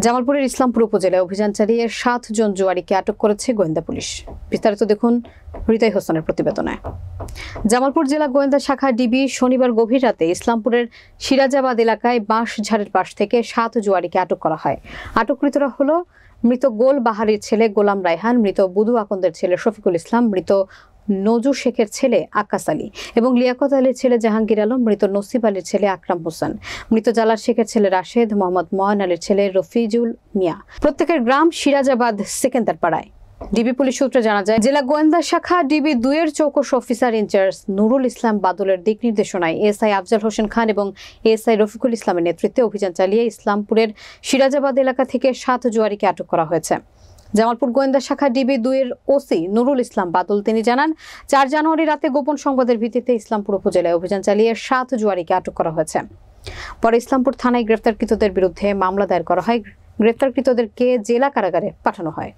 জামালপুরের ইসলামপুর উপজেলায় অভিযান চালিয়ে 7 জন জুয়ারিকে আটক করেছে গোয়েন্দা পুলিশ। বিস্তারিত দেখুন হৃদয় হোসেনের প্রতিবেদনে। জামালপুর জেলা গোয়েন্দা শাখা ডিবি শনিবার গভীর রাতে ইসলামপুরের সিরাজাবাদ এলাকায় বাঁশঝাড়ের পাশ থেকে 7 জুয়ারিকে আটক করা হয়। আটককৃতরা হলো মৃত গোল বাহারির ছেলে গোলাম রায়হান, মৃত বুধু আকন্দের ছেলে শফিকুল ইসলাম, মৃত নজু শেখের ছেলে আকাশ আলী এবং লিয়াকত আলীর ছেলে জাহাঙ্গীর আলম, মৃত নসিব আলীর ছেলে আকরাম হোসেন, মৃত জালাল শেখের ছেলে রাশেদ, মোহাম্মদ ময়ন আলীর ছেলে রফিজুল মিয়া। প্রত্যেকের গ্রাম সিরাজাবাদ সেকেন্দার পাড়ায়। ডিবি পুলিশ সূত্রে জানা যায়, জেলা গোয়েন্দা শাখা DB 2-এর চৌকস officer in charge Nurul Islam বাদলের দিক নির্দেশনায় এসআই আফজাল হোসেন খান এবং এসআই রফিকুল ইসলামের নেতৃত্বে অভিযান চালিয়ে ইসলামপুরের সিরাজাবাদ এলাকা থেকে 7 জুয়ারিকে আটক করা হয়েছে। জামালপুর গোয়েন্দা শাখা ডিবি 2-এর ওসি নুরুল ইসলাম বাদল তিনি জানান, 4 জানুয়ারি রাতে গোপন সংবাদের ভিত্তিতে ইসলামপুর উপজেলায় অভিযান চালিয়ে 7 জুয়ারিকে আটক করা হয়েছে। পরে ইসলামপুর থানায় গ্রেফতারকৃতদের বিরুদ্ধে মামলা দায়ের করা হয়। গ্রেফতারকৃতদেরকে জেলা কারাগারে পাঠানো হয়।